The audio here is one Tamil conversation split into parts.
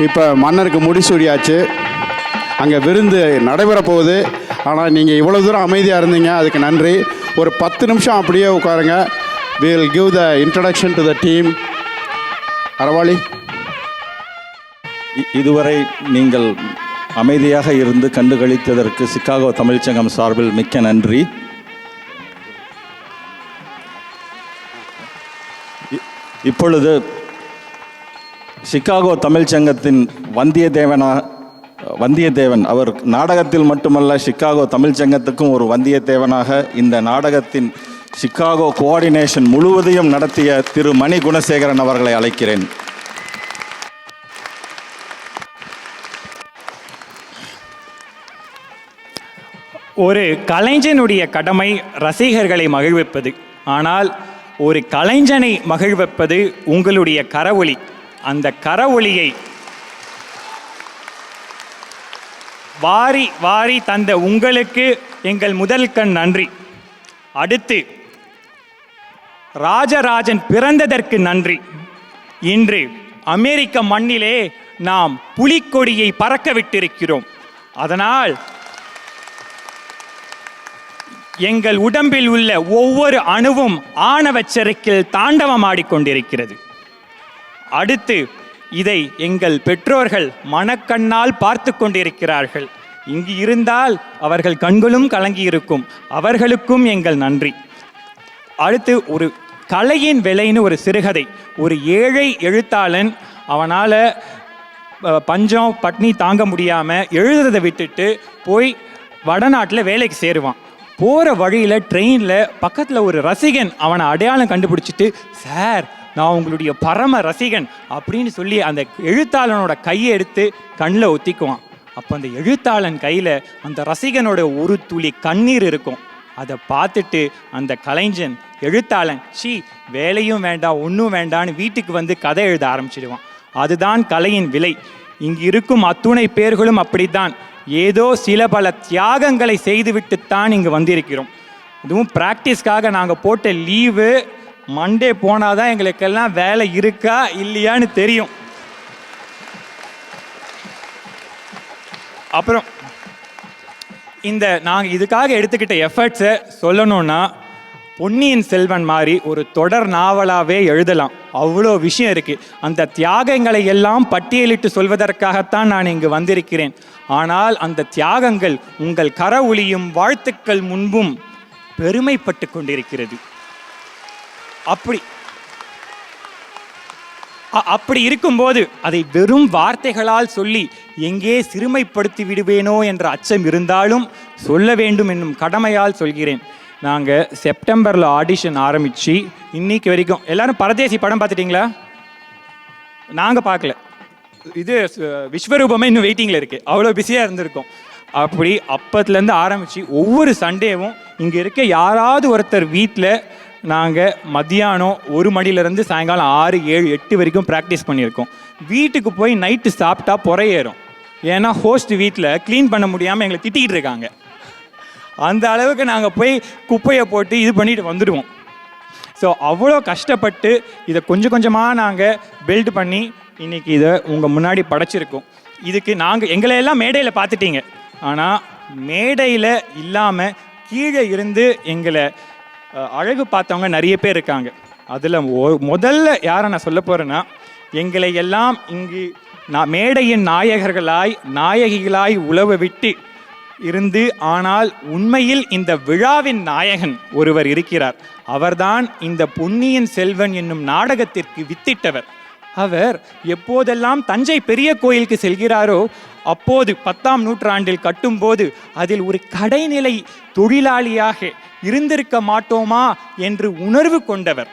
இப்போ மன்னருக்கு முடிசூடியாச்சு, அங்கே விருந்து நடைபெற போகுது. ஆனால் நீங்கள் இவ்வளோ தூரம் அமைதியாக இருந்தீங்க, அதுக்கு நன்றி. ஒரு 10 நிமிஷம் அப்படியே உட்காருங்க. We will give the introduction to the team. அரவாளி, இதுவரை நீங்கள் அமைதியாக இருந்து கண்டுகளித்ததற்கு சிகாகோ தமிழ்ச்சங்கம் சார்பில் மிக்க நன்றி. இப்பொழுது சிகாகோ தமிழ்ச்சங்கத்தின் வந்தியத்தேவன் அவர் நாடகத்தில் மட்டுமல்ல, சிகாகோ தமிழ்ச்சங்கத்துக்கும் ஒரு வந்தியத்தேவனாக இந்த நாடகத்தின் சிகாகோ கோஆர்டினேஷன் முழுவதையும் நடத்திய திரு மணி குணசேகரன் அவர்களை அழைக்கிறேன். ஒரு கலைஞனுடைய கடமை ரசிகர்களை மகிழ்விப்பது. ஆனால் ஒரு கலைஞனை மகிழ்விப்பது உங்களுடைய கரவொலி. அந்த கரவொலியை வாரி வாரி தந்த உங்களுக்கு எங்கள் முதல் கண் நன்றி. அடுத்து ராஜராஜன் பிறந்ததற்கு நன்றி. இன்று அமெரிக்க மண்ணிலே நாம் புலிக்கொடியை பறக்க விட்டிருக்கிறோம். அதனால் எங்கள் உடம்பில் உள்ள ஒவ்வொரு அணுவும் ஆணவச்சரிக்கில் தாண்டவமாடிக்கொண்டிருக்கிறது. அடுத்து இதை எங்கள் பெற்றோர்கள் மனக்கண்ணால் பார்த்து கொண்டிருக்கிறார்கள். இங்கு இருந்தால் அவர்கள் கண்களும் கலங்கி இருக்கும். அவர்களுக்கும் எங்கள் நன்றி. அடுத்து ஒரு கலையின் விலைன்னு ஒரு சிறுகதை. ஒரு ஏழை எழுத்தாளன் அவனால் பஞ்சம் பட்னி தாங்க முடியாமல் எழுதுறதை விட்டுட்டு போய் வடநாட்டில் வேலைக்கு சேருவான். போகிற வழியில் ட்ரெயினில் பக்கத்தில் ஒரு ரசிகன் அவனை அடையாளம் கண்டுபிடிச்சிட்டு, சார் நான் உங்களுடைய பரம ரசிகன் அப்படின்னு சொல்லி அந்த எழுத்தாளனோட கையை எடுத்து கண்ணில் ஒத்திக்குவான். அப்போ அந்த எழுத்தாளன் கையில் அந்த ரசிகனோட ஒரு துளி கண்ணீர் இருக்கும். அதை பார்த்துட்டு அந்த கலைஞன் எழுத்தாளன் வேலையும் வேண்டாம் ஒன்றும் வேண்டான்னு வீட்டுக்கு வந்து கதை எழுத ஆரம்பிச்சிடுவான். அதுதான் கலையின் விலை. இங்கு இருக்கும் அத்துணை பேர்களும் அப்படித்தான். ஏதோ சில பல தியாகங்களை செய்துவிட்டுத்தான் இங்கு வந்திருக்கிறோம். இதுவும் ப்ராக்டிஸ்க்காக நாங்கள் போட்ட லீவு. மண்டே போனாதான் எங்களுக்கெல்லாம் வேலை இருக்கா இல்லையான்னு தெரியும். அப்புறம் இந்த நாங்கள் இதுக்காக எடுத்துக்கிட்ட எஃபர்ட்ஸை சொல்லணும்னா, பொன்னியின் செல்வன் மாதிரி ஒரு தொடர் நாவலாகவே எழுதலாம். அவ்வளோ விஷயம் இருக்குது. அந்த தியாகங்களை எல்லாம் பட்டியலிட்டு சொல்வதற்காகத்தான் நான் இங்கு வந்திருக்கிறேன். ஆனால் அந்த தியாகங்கள் உங்கள் கரவொலியும் வாழ்த்துக்கள் முன்பும் பெருமைப்பட்டு கொண்டிருக்கிறது. அப்படி இருக்கும்போது அதை வெறும் வார்த்தைகளால் சொல்லி எங்கே சிறுமைப்படுத்தி விடுவேனோ என்ற அச்சம் இருந்தாலும் சொல்ல வேண்டும் என்னும் கடமையால் சொல்கிறேன். நாங்கள் செப்டம்பரில் ஆடிஷன் ஆரம்பித்து இன்னைக்கு வரைக்கும் எல்லாரும் பரதேசி படம் பார்த்துட்டிங்களா? நாங்கள் பார்க்கல. இது விஸ்வரூபமே இன்னும் வெயிட்டிங்கில் இருக்குது. அவ்வளோ பிஸியாக இருந்திருக்கோம். அப்படி அப்பத்துலேருந்து ஆரம்பித்து ஒவ்வொரு சண்டேவும் இங்கே இருக்க யாராவது ஒருத்தர் வீட்டில் நாங்கள் மத்தியானம் 1 மணிலேருந்து சாயங்காலம் 6, 7, 8 வரைக்கும் ப்ராக்டிஸ் பண்ணியிருக்கோம். வீட்டுக்கு போய் நைட்டு சாப்பிட்டா புறையேறும். ஏன்னா ஹோஸ்ட் வீட்டில் க்ளீன் பண்ண முடியாமல் எங்களை திட்டிகிட்டு இருக்காங்க. அந்த அளவுக்கு நாங்கள் போய் குப்பையை போட்டு இது பண்ணிட்டு வந்துடுவோம். ஸோ அவ்வளோ கஷ்டப்பட்டு இதை கொஞ்சம் கொஞ்சமாக நாங்கள் பில்ட் பண்ணி இன்றைக்கி இதை உங்கள் முன்னாடி படைச்சிருக்கோம். இதுக்கு நாங்கள் எங்களையெல்லாம் மேடையில் பார்த்துட்டீங்க. ஆனால் மேடையில் இல்லாமல் கீழே இருந்து எங்களை அழகு பார்த்தவங்க நிறைய பேர் இருக்காங்க. அதில் முதல்ல யாரை நான் சொல்ல போகிறேன்னா, எங்களை எல்லாம் இங்கு மேடையின் நாயகிகளாய் உழவ விட்டு இருந்து, ஆனால் உண்மையில் இந்த விழாவின் நாயகன் ஒருவர் இருக்கிறார். அவர்தான் இந்த பொன்னியின் செல்வன் என்னும் நாடகத்திற்கு வித்திட்டவர். அவர் எப்போதெல்லாம் தஞ்சை பெரிய கோயிலுக்கு செல்கிறாரோ அப்போது 10ஆம் நூற்றாண்டில் கட்டும்போது அதில் ஒரு கடைநிலை தொழிலாளியாக இருந்திருக்க மாட்டோமா என்று உணர்வு கொண்டவர்.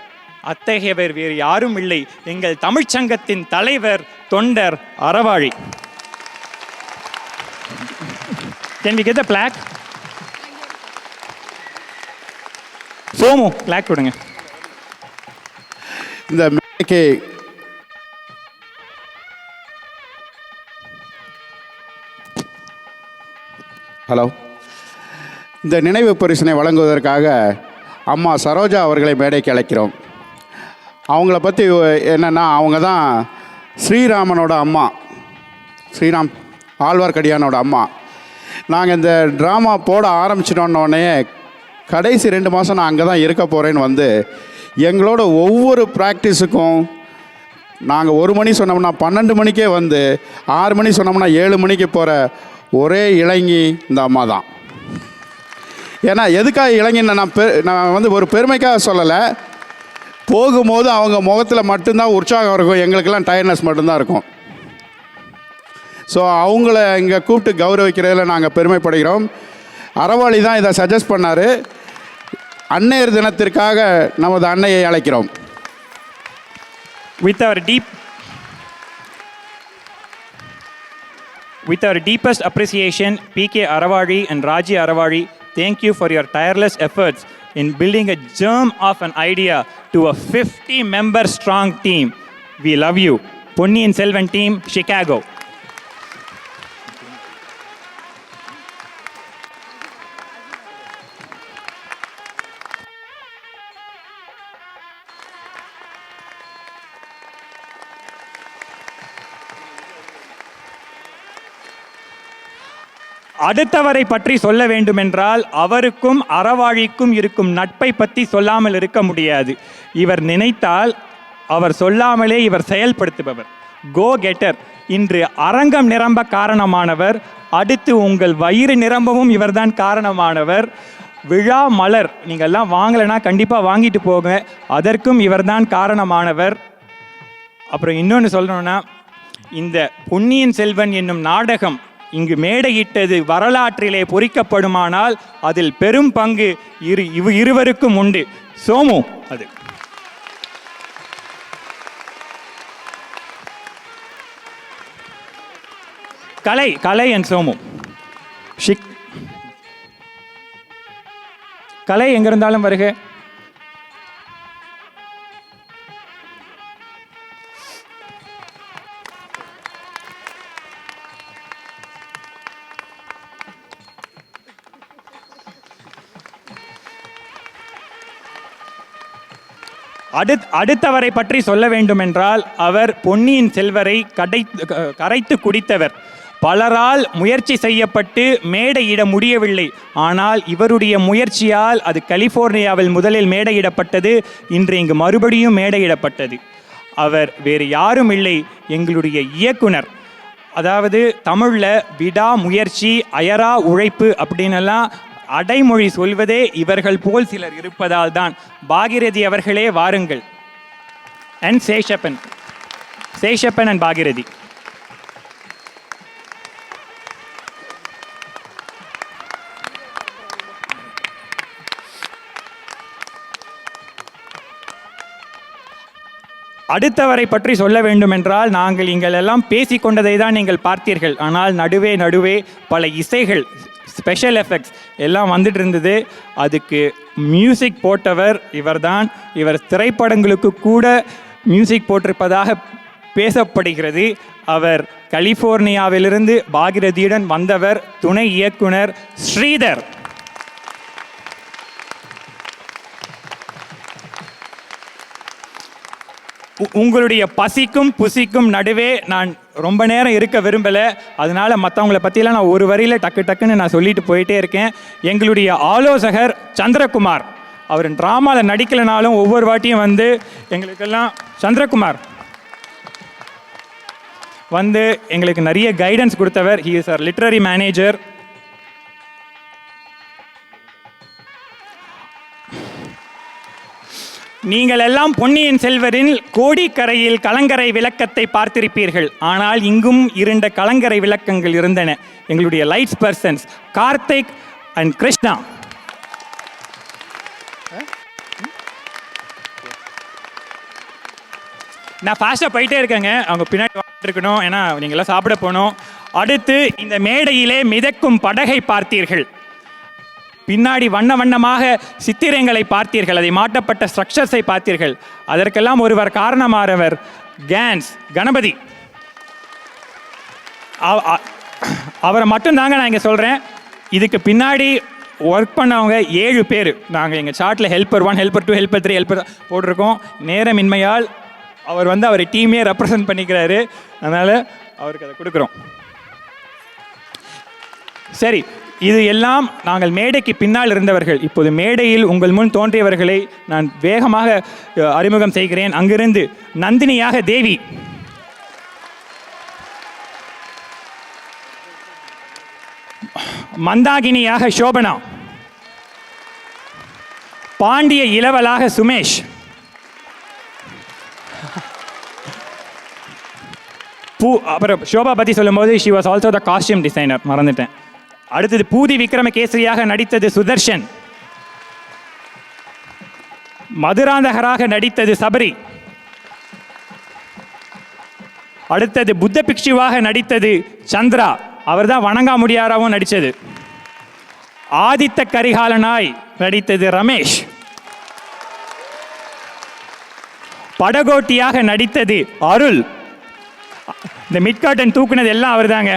அத்தகையவர் வேறு யாரும் இல்லை, எங்கள் தமிழ்ச்சங்கத்தின் தலைவர் தொண்டர் Aravazhi. Can we get the plaque? Somu plaque கொடுங்க. இந்த மேடைக்கு ஹலோ, இந்த நினைவு பரிசினை வழங்குவதற்காக அம்மா சரோஜா அவர்களை மேடைக்கு அழைக்கிறோம். அவங்கள பற்றி என்னென்னா, அவங்க தான் ஸ்ரீராமனோட அம்மா. ஸ்ரீராம் ஆழ்வார்க்கடியானோட அம்மா. நாங்கள் இந்த ட்ராமா போட ஆரம்பிச்சிட்டோன்னே கடைசி 2 மாதம் நான் அங்கே தான் இருக்க போகிறேன்னு வந்து எங்களோட ஒவ்வொரு ப்ராக்டிஸுக்கும் நாங்கள் 1 மணி சொன்னோம்னா 12 மணிக்கே வந்து 6 மணி சொன்னோம்னா 7 மணிக்கு போகிற ஒரே இளைஞி இந்த அம்மா தான். ஏன்னா எதுக்காக இளைஞன்னு நான் வந்து ஒரு பெருமைக்காக சொல்லலை. போகும்போது அவங்க முகத்தில் மட்டும்தான் உற்சாகம் இருக்கும், எங்களுக்கெல்லாம் டயர்ட்னஸ் மட்டும்தான் இருக்கும். ஸோ அவங்கள இங்கே கூப்பிட்டு கௌரவிக்கிறதுல நாங்கள் பெருமைப்படுகிறோம். அறவாளி தான் இதை சஜஸ்ட் பண்ணார். அன்னையர் தினத்திற்காக நமது அன்னையை அழைக்கிறோம். With our deepest appreciation, PK Aravali and Raji Aravali, thank you for your tireless efforts in building a germ of an idea to a 50-member strong team. We love you. Ponniyin Selvan team, Chicago. அடுத்தவரை பற்றி சொல்ல வேண்டுமென்றால் அவருக்கும் அறவாழிக்கும் இருக்கும் நட்பை பற்றி சொல்லாமல் இருக்க முடியாது. இவர் நினைத்தால் அவர் சொல்லாமலே இவர் செயல்படுத்துபவர். கோ கெட்டர். இன்று அரங்கம் நிரம்ப காரணமானவர். அடுத்து உங்கள் வயிறு நிரம்பவும் இவர்தான் காரணமானவர். விழா மலர் நீங்கள்லாம் வாங்கலைன்னா கண்டிப்பாக வாங்கிட்டு போங்க, அதற்கும் இவர்தான் காரணமானவர். அப்புறம் இன்னொன்று சொல்லணும்னா, இந்த பொன்னியின் செல்வன் என்னும் நாடகம் இங்கு மேடையிட்டது வரலாற்றிலே பொறிக்கப்படுமானால் அதில் பெரும் பங்கு இருவருக்கும் உண்டு. சோமு அது கலை அண்ட் சோமு. கலை எங்க இருந்தாலும் வருக. அடுத்தவரை பற்றி சொல்ல வேண்டுமென்றால் அவர் பொன்னியின் செல்வரை கரைத்து குடித்தவர். பலரால் முயற்சி செய்யப்பட்டு மேடையிட முடியவில்லை. ஆனால் இவருடைய முயற்சியால் அது கலிஃபோர்னியாவில் முதலில் மேடையிடப்பட்டது. இன்று இங்கு மறுபடியும் மேடையிடப்பட்டது. அவர் வேறு யாரும் இல்லை, எங்களுடைய இயக்குனர். அதாவது தமிழில் விடாமுயற்சி, அயரா உழைப்பு அப்படின்னெல்லாம் அடைமொழி சொல்வதே இவர்கள் போல் சிலர் இருப்பதால் தான். பாகிரதி அவர்களே வாருங்கள். And Seshappan and Bhagirathi. அடுத்தவரை பற்றி சொல்ல வேண்டுமென்றால் நாங்கள் இங்கெல்லாம் பேசிக்கொண்டதை தான் நீங்கள் பார்த்தீர்கள். ஆனால் நடுவே பல இசைகள், ஸ்பெஷல் எஃபெக்ட்ஸ் எல்லாம் வந்துட்டு இருந்தது. அதுக்கு மியூசிக் போட்டவர் இவர்தான். இவர் திரைப்படங்களுக்கு கூட மியூசிக் போட்டிருப்பதாக பேசப்படுகிறது. அவர் கலிஃபோர்னியாவிலிருந்து பாகிரதியுடன் வந்தவர். துணை இயக்குனர் ஸ்ரீதர். உங்களுடைய பசிக்கும் புசிக்கும் நடுவே நான் ரொம்ப நேரம் இருக்க விரும்பலை. அதனால் மற்றவங்களை பற்றிலாம் நான் ஒரு வரியில் டக்குன்னு நான் சொல்லிட்டு போயிட்டே இருக்கேன். எங்களுடைய ஆலோசகர் சந்திரகுமார், அவர் ட்ராமாவில் நடிக்கலைனாலும் ஒவ்வொரு வாட்டியும் வந்து எங்களுக்கெல்லாம் சந்திரகுமார் வந்து எங்களுக்கு நிறைய கைடன்ஸ் கொடுத்தவர். ஹி இஸ் அவர் லிட்ரரி மேனேஜர். நீங்கள் எல்லாம் பொன்னியின் செல்வரின் கோடிக்கரையில் கலங்கரை விளக்கத்தை பார்த்திருப்பீர்கள். ஆனால் இங்கும் 2 கலங்கரை விளக்கங்கள் இருந்தன. எங்களுடைய lights persons Karthik and Krishna. நான் ஃபாஸ்ட்டாக போயிட்டே இருக்கேங்க, அவங்க பின்னாடி இருக்கணும், ஏன்னா நீங்களாம் சாப்பிட போகணும். அடுத்து இந்த மேடையிலே மிதக்கும் படகை பார்த்தீர்கள். பின்னாடி வண்ணமாக சித்திரங்களை பார்த்தீர்கள். அதை மாட்டப்பட்ட ஸ்ட்ரக்சர்ஸை பார்த்தீர்கள். அதற்கெல்லாம் ஒருவர் காரணமானவர் கணபதி. அவரை மட்டும்தாங்க நான் இங்கே சொல்கிறேன். இதுக்கு பின்னாடி ஒர்க் பண்ணவங்க 7 பேர். நாங்கள் எங்கள் சார்ட்டில் ஹெல்ப்பர் 1, ஹெல்ப்பர் 2, ஹெல்ப்பர் 3, ஹெல்ப்பர் போட்டிருக்கோம். நேரமின்மையால் அவர் அவர் டீமே ரெப்ரசன்ட் பண்ணிக்கிறாரு. அதனால் அவருக்கு அதை கொடுக்குறோம். சரி, இது எல்லாம் நாங்கள் மேடைக்கு பின்னால் இருந்தவர்கள். இப்போது மேடையில் உங்கள் முன் தோன்றியவர்களை நான் வேகமாக அறிமுகம் செய்கிறேன். அங்கிருந்து நந்தினியாக தேவி, மந்தாகினியாக சோபனா, பாண்டிய இளவலாக சுமேஷ், அப்புறம் சோபா பற்றி சொல்லும்போது she was also the costume designer, மறந்துட்டேன். அடுத்தது பூதி விக்ரமகேசரியாக நடித்தது சுதர்ஷன், மதுராந்தகராக நடித்தது சபரி, அடுத்தது புத்த பிக்ஷுவாக நடித்தது சந்திரா, அவர் தான் வணங்கா முடியாராவும் நடித்தது. ஆதித்த கரிகாலனாய் நடித்தது ரமேஷ், படகோட்டியாக நடித்தது அருள், இந்த மிட்காட்டன் தூக்குனது எல்லாம் அவர் தாங்க.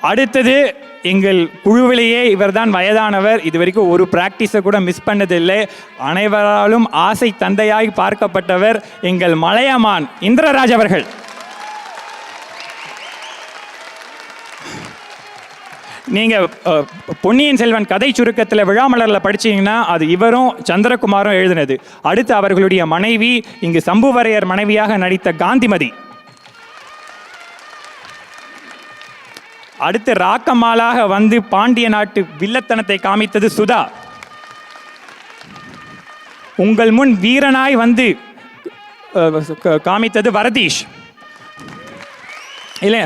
அடுத்தது எங்கள் குழுவிலேயே இவர் தான் வயதானவர், இது வரைக்கும் ஒரு பிராக்டிஸை கூட மிஸ் பண்ணதில்லை, அனைவராலும் ஆசை தந்தையாய் பார்க்கப்பட்டவர் எங்கள் மலையமான் இந்திரராஜ் அவர்கள். நீங்கள் பொன்னியின் செல்வன் கதை சுருக்கத்தில் விழாமலரில் படிச்சீங்கன்னா அது இவரும் சந்திரகுமாரும் எழுதினது. அடுத்து அவர்களுடைய மனைவி இங்கு சம்புவரையர் மனைவியாக நடித்த காந்திமதி, அடுத்து ராக்கம்மாளாக வந்து பாண்டிய நாட்டு வில்லத்தனத்தை காமித்தது சுதா, உங்கள் முன் வீரனாய் வந்து காமித்தது வரதீஷ். இல்லை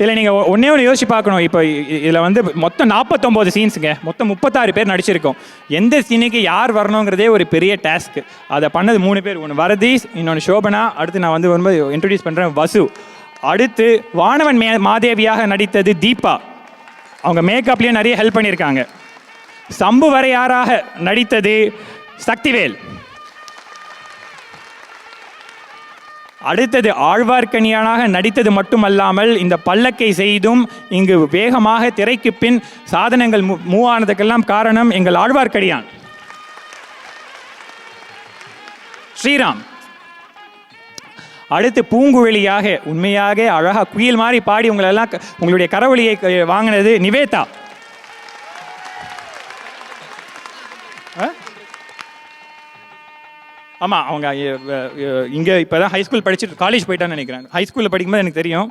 இல்லை, நீங்கள் ஒன்றே ஒன்று யோசிச்சு பார்க்கணும். இப்போ இதில் வந்து மொத்தம் 49 சீன்ஸுங்க, மொத்தம் 36 பேர் நடிச்சிருக்கோம். எந்த சீனுக்கு யார் வரணுங்கிறதே ஒரு பெரிய டாஸ்க்கு. அதை பண்ணது 3 பேர், ஒன்று வரதீஷ், இன்னொன்று சோபனா, அடுத்து நான் வந்து ரொம்ப இன்ட்ரடியூஸ் பண்ணுறேன் வசு, அடுத்து வானவன் மாதேவியாக நடித்தது தீபா, அவங்க மேக்கப்லேயே நிறைய ஹெல்ப் பண்ணியிருக்காங்க. சம்புவரையாராக நடித்தது சக்திவேல், அடுத்தது ஆழ்வார்க்கணியானாக நடித்தது மட்டுமல்லாமல் இந்த பல்லக்கை செய்தும் இங்கு வேகமாக திரைக்கு பின் சாதனங்கள் மூவானதுக்கெல்லாம் காரணம் எங்கள் ஆழ்வார்க்கடியான் ஸ்ரீராம். அடுத்து பூங்குழலியாக உண்மையாக அழகாக குயில் மாதிரி பாடி உங்களெல்லாம் உங்களுடைய கரவொலியை வாங்கினது நிவேதா. ஆமாம், அவங்க இங்கே இப்போ தான் ஹைஸ்கூல் படிச்சுட்டு காலேஜ் போயிட்டான்னு நினைக்கிறேன். ஹைஸ்கூலில் படிக்கும்போது எனக்கு தெரியும்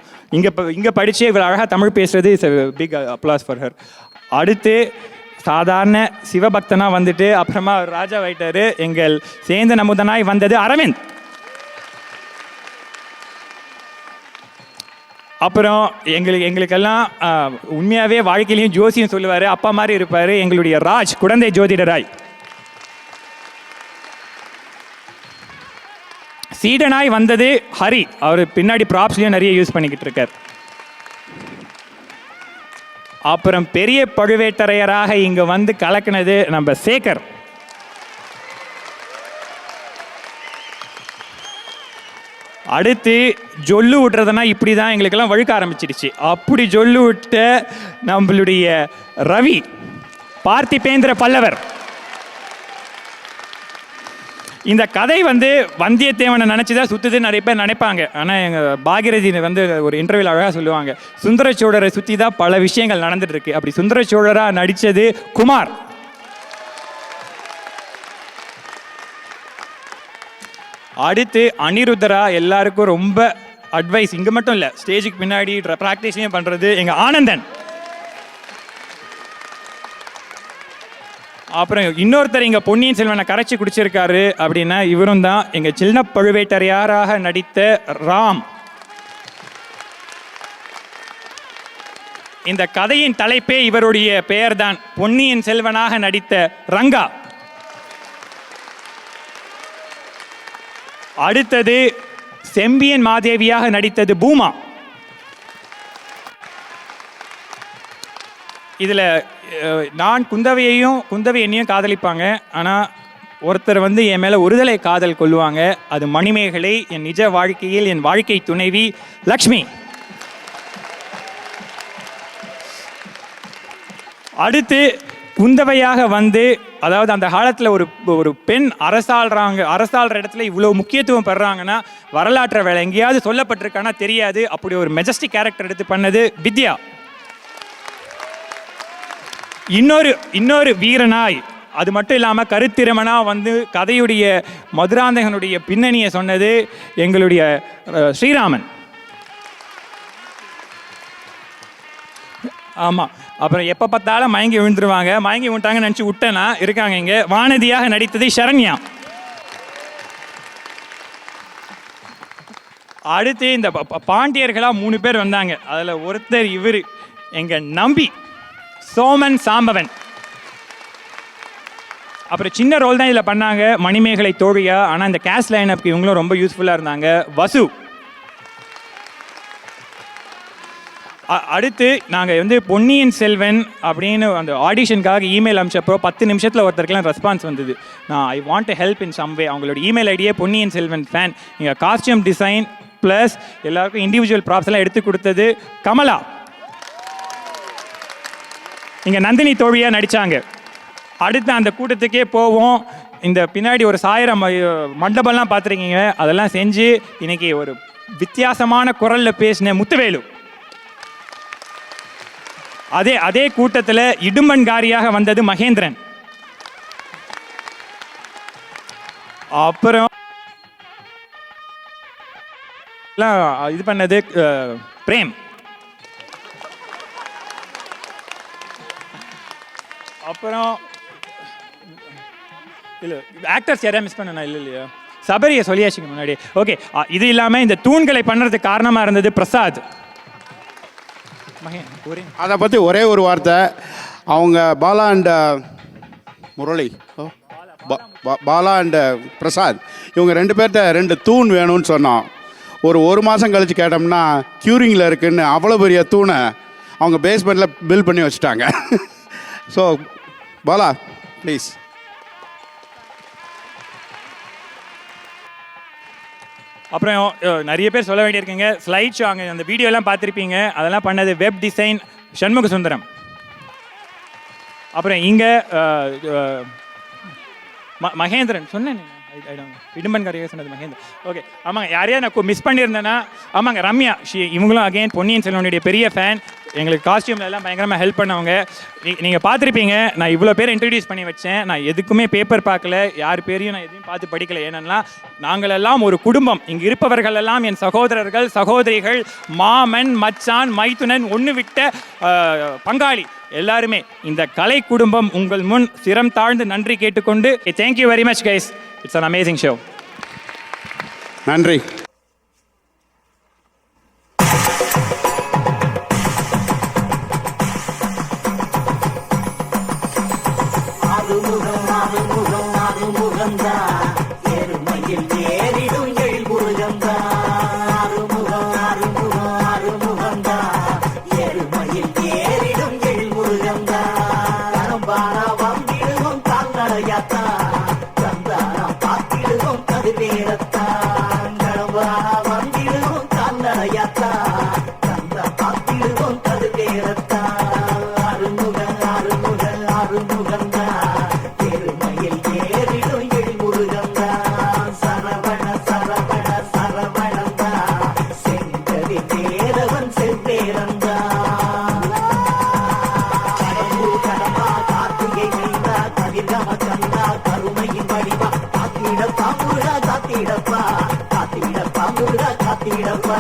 இங்கே படித்தே இவ்வளோ அழகாக தமிழ் பேசுகிறது is big applause for her. அடுத்து சாதாரண சிவபக்தனாக வந்துட்டு அப்புறமா ராஜா ஆயிட்டாரு, எங்கள் சேந்தன் அமுதனாய் வந்தது அரவிந்த். அப்புறம் எங்களுக்கெல்லாம் உண்மையாகவே வாழ்க்கையிலையும் ஜோசியம் சொல்லுவார், அப்பா மாதிரி இருப்பார், எங்களுடைய ராஜ் குழந்தை ஜோதிடராய். சீடனாய் வந்தது ஹரி, அவர் பின்னாடி ப்ராப்ஸ்லையும் நிறைய யூஸ் பண்ணிக்கிட்டு இருக்கார். அப்புறம் பெரிய பழுவேட்டரையராக இங்கே வந்து கலக்கினது நம்ம சேகர். அடுத்து ஜொல்லு விட்டுறதுனா இப்படி தான் எங்களுக்கெல்லாம் வழுக்க ஆரம்பிச்சிடுச்சு. அப்படி ஜொல்லு விட்ட நம்மளுடைய ரவி, பார்த்திபேந்திர பல்லவர். இந்த கதை வந்து வந்தியத்தேவனை நினச்சிதான் சுற்றுதுன்னு நிறைய பேர் நினைப்பாங்க. ஆனால் எங்கள் பாகிரதி வந்து ஒரு இன்டர்வியூவில் அழகாக சொல்லுவாங்க, சுந்தரச்சோழரை சுற்றி தான் பல விஷயங்கள் நடந்துட்டு இருக்கு. அப்படி சுந்தரச்சோழராக நடித்தது குமார். அடுத்து அனிருத்தரா எல்லாருக்கும் ரொம்ப அட்வைஸ், இங்கே மட்டும் இல்லை ஸ்டேஜுக்கு பின்னாடி ப்ராக்டிஸையும் பண்ணுறது எங்கள் ஆனந்தன். அப்புறம் இன்னொருத்தர் இங்கே பொன்னியின் செல்வனை கரைச்சி குடிச்சிருக்காரு அப்படின்னா இவரும் தான், எங்கள் சின்ன பழுவேட்டரையராக நடித்த ராம். இந்த கதையின் தலைப்பே இவருடைய பெயர் தான், பொன்னியின் செல்வனாக நடித்த ரங்கா. அடுத்தது செம்பியன் மாதேவியாக நடித்தது பூமா. இதில் நான் குந்தவை என்னையும் காதலிப்பாங்க, ஆனால் ஒருத்தர் வந்து என் மேலே ஒருதலை காதல் கொள்ளுவாங்க, அது மணிமேகலை. என் நிஜ வாழ்க்கையில் என் வாழ்க்கை துணைவி லக்ஷ்மி. அடுத்து குந்தவையாக வந்து அதாவது அந்த காலத்தில் ஒரு பெண் அரசாள்ற இடத்துல இவ்வளோ முக்கியத்துவம் பெறாங்கன்னா வரலாற்று வேலை எங்கேயாவது சொல்லப்பட்டிருக்கானா தெரியாது. அப்படி ஒரு மெஜஸ்டிக் கேரக்டர் எடுத்து பண்ணது வித்யா. இன்னொரு வீரனாய், அது மட்டும் இல்லாமல் கருத்திரமனா வந்து கதையுடைய மதுராந்தகனுடைய பின்னணியை சொன்னது எங்களுடைய ஸ்ரீராமன். ஆமாம், அப்புறம் எப்போ பார்த்தாலும் மயங்கி விழுந்துருவாங்க. மயங்கி விட்டாங்கன்னு நினச்சி விட்டேன்னா இருக்காங்க இங்கே. வானதியாக நடித்தது சரண்யா. அடுத்து இந்த பாண்டியர்களாக 3 பேர் வந்தாங்க. அதில் ஒருத்தர் இவர் எங்கள் நம்பி சோமன் சாம்பவன். அப்புறம் சின்ன ரோல் தான் இதில் பண்ணாங்க, மணிமேகலை தோழியா. ஆனால் இந்த கேஸ்ட் லைனப்க்கு இவங்களும் ரொம்ப யூஸ்ஃபுல்லாக இருந்தாங்க. வசு. அடுத்து நாங்கள் வந்து பொன்னியின் செல்வன் அப்படின்னு அந்த ஆடிஷனுக்காக இமெயில் அனுப்பிச்சப்போ 10 நிமிஷத்தில் ஒருத்தருக்குலாம் ரெஸ்பான்ஸ் வந்தது. நான் I want to help in some way. அவங்களோட இமெயில் ஐடியே பொன்னியின் செல்வன் ஃபேன். இங்கே காஸ்டியூம் டிசைன் ப்ளஸ் எல்லாருக்கும் இண்டிவிஜுவல் ப்ராப்ஸ் எல்லாம் எடுத்து கொடுத்தது கமலா. இங்கே நந்தினி தோழியாக நடித்தாங்க. அடுத்து அந்த கூட்டத்துக்கே போவோம். இந்த பின்னாடி ஒரு 1000 மண்டபம்லாம் பார்த்துருக்கீங்க. அதெல்லாம் செஞ்சு இன்னைக்கு ஒரு வித்தியாசமான குரலில் பேசின முத்துவேலு. அதே கூட்டத்தில் இடும்பன்காரியாக வந்தது மகேந்திரன். அப்புறம் இது பண்ணது பிரேம். அப்புறம் இல்லை ஆக்டர்ஸ் யாரையா மிஸ் பண்ணனா? இல்லையா, சபரியை சொல்லியாச்சுங்க முன்னாடி. ஓகே, இது இல்லாமல் இந்த தூண்களை பண்ணுறதுக்கு காரணமாக இருந்தது பிரசாத். அதை பற்றி ஒரே ஒரு வார்த்தை. அவங்க பாலா அண்ட் முரளி, பாலா அண்ட் பிரசாத், இவங்க 2 பேர்கிட்ட 2 தூண் வேணும்னு சொன்னோம். ஒரு மாதம் கழித்து கேட்டோம்னா க்யூரிங்கில் இருக்குன்னு அவ்வளோ பெரிய தூணை அவங்க பேஸ்மெண்ட்டில் பில் பண்ணி வச்சுட்டாங்க. So Bala please. அப்புறம் நிறைய பேர் சொல்ல வேண்டியிருக்கீங்க. ஸ்லைட் ஷோ அங்கே அந்த வீடியோலாம் பார்த்துருப்பீங்க. அதெல்லாம் பண்ணது வெப் டிசைன் சண்முக சுந்தரம். அப்புறம் இங்கே மகேந்திரன் சொன்னேன். இடும்பன்காரியாக சொன்னது மகேந்திரன். ஓகே, ஆமாங்க. யாரையா நான் மிஸ் பண்ணியிருந்தேன்னா ஆமாங்க, ரம்யா. இவங்களும் அகைன் பொன்னியின் செல்வனுடைய பெரிய ஃபேன். எங்களுக்கு காஸ்டியூம்ல எல்லாம் பயங்கரமாக ஹெல்ப் பண்ணவங்க. நீங்கள் பார்த்துருப்பீங்க, நான் இவ்வளோ பேர் இன்ட்ரடியூஸ் பண்ணி வச்சேன். நான் எதுக்குமே பேப்பர் பார்க்கல, யார் பேரையும் நான் எதையும் பார்த்து படிக்கல. ஏன்னா நாங்களெல்லாம் ஒரு குடும்பம். இங்கே இருப்பவர்கள் எல்லாம் என் சகோதரர்கள், சகோதரிகள், மாமன், மச்சான், மைத்துனன், ஒன்று விட்ட பங்காளி எல்லாருமே. இந்த கலை குடும்பம் உங்கள் முன் சிரம் தாழ்ந்து நன்றி கேட்டுக்கொண்டு thank you very much guys. It's an amazing show. நன்றி. காத்திடப்பா